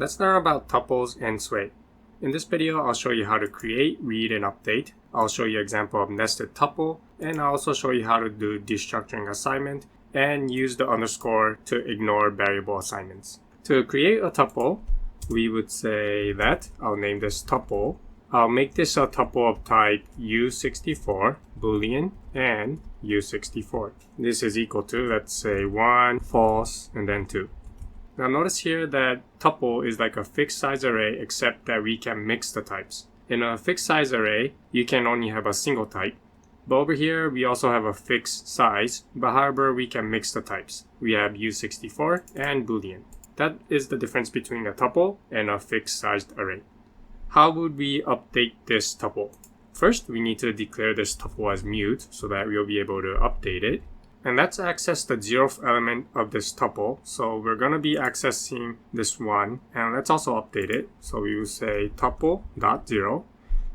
Let's learn about tuples and sway. In this video, I'll show you how to create, read, and update. I'll show you an example of nested tuple, and I'll also show you how to do destructuring assignment and use the underscore to ignore variable assignments. To create a tuple, we would say that I'll name this tuple. I'll make this a tuple of type U64, Boolean, and U64. This is equal to, let's say, 1, false, and then 2. Now notice here that tuple is like a fixed size array except that we can mix the types. In a fixed size array, you can only have a single type. But over here, we also have a fixed size, but however, we can mix the types. We have U64 and Boolean. That is the difference between a tuple and a fixed sized array. How would we update this tuple? First, we need to declare this tuple as mute so that we'll be able to update it. And let's access the 0th element of this tuple. So we're going to be accessing this one, and let's also update it. So we will say tuple.0.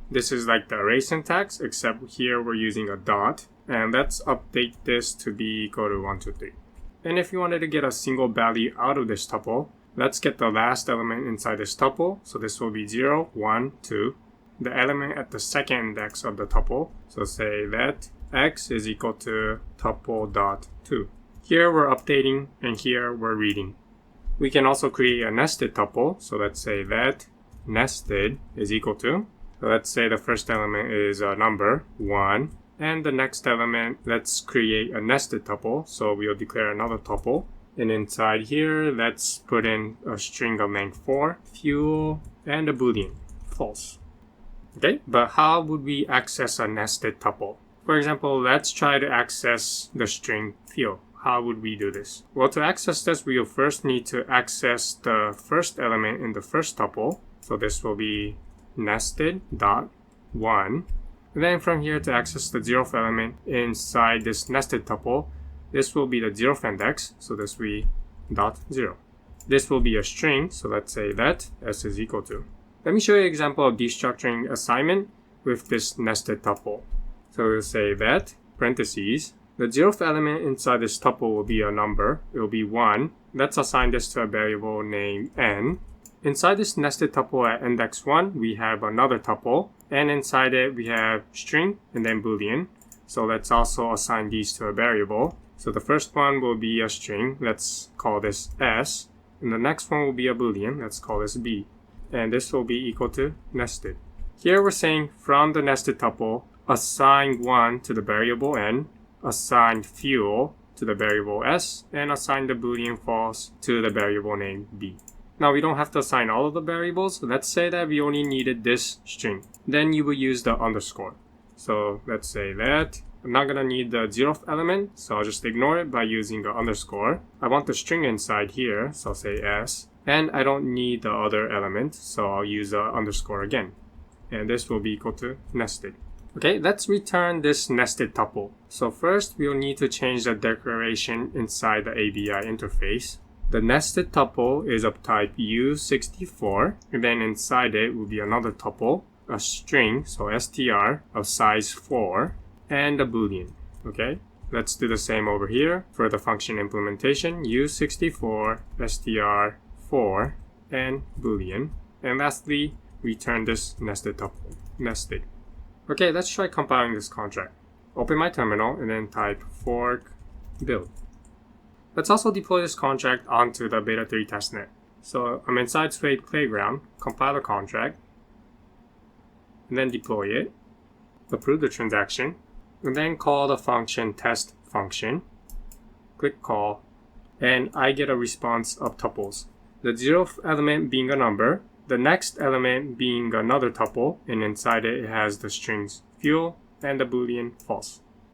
This is like the array syntax, except here we're using a dot. And let's update this to be equal to 1, 2, 3. And if you wanted to get a single value out of this tuple, let's get the last element inside this tuple. So this will be 0, 1, 2. The element at the second index of the tuple. So say that x is equal to tuple.2. Here we're updating and here we're reading. We can also create a nested tuple. So let's say that nested is equal to, so let's say the first element is a number 1, and the next element, let's create a nested tuple. So we'll declare another tuple, and inside here let's put in a string of length 4, fuel, and a boolean, false. Okay, but how would we access a nested tuple? For example, let's try to access the string fuel. How would we do this? Well, to access this, we will first need to access the first element in the first tuple. So this will be nested.1. And then from here to access the 0th element inside this nested tuple, this will be the 0th index. So this will be .0. This will be a string. So let's say that s is equal to. Let me show you an example of destructuring assignment with this nested tuple. So we'll say that, parentheses, the 0th element inside this tuple will be a number. It will be 1. Let's assign this to a variable named n. Inside this nested tuple at index 1, we have another tuple. And inside it, we have string and then boolean. So let's also assign these to a variable. So the first one will be a string. Let's call this s. And the next one will be a boolean. Let's call this b. And this will be equal to nested. Here we're saying from the nested tuple, assign 1 to the variable n, assign fuel to the variable s, and assign the boolean false to the variable name b. Now we don't have to assign all of the variables. Let's say that we only needed this string. Then you will use the underscore. So let's say that I'm not going to need the 0th element, so I'll just ignore it by using the underscore. I want the string inside here, so I'll say s. And I don't need the other element, so I'll use the underscore again. And this will be equal to nested. Okay, let's return this nested tuple. So first, we'll need to change the declaration inside the ABI interface. The nested tuple is of type U64, and then inside it will be another tuple, a string, so str, of size 4, and a boolean. Okay, let's do the same over here for the function implementation, U64, str, 4, and boolean. And lastly, return this nested tuple, nested. Okay, let's try compiling this contract. Open my terminal and then type fork build. Let's also deploy this contract onto the beta 3 testnet. So I'm inside Suede Playground, compile the contract, and then deploy it, approve the transaction, and then call the function test function, click call, and I get a response of tuples. The 0th element being a number, the next element being another tuple, and inside it has the strings fuel and the boolean false.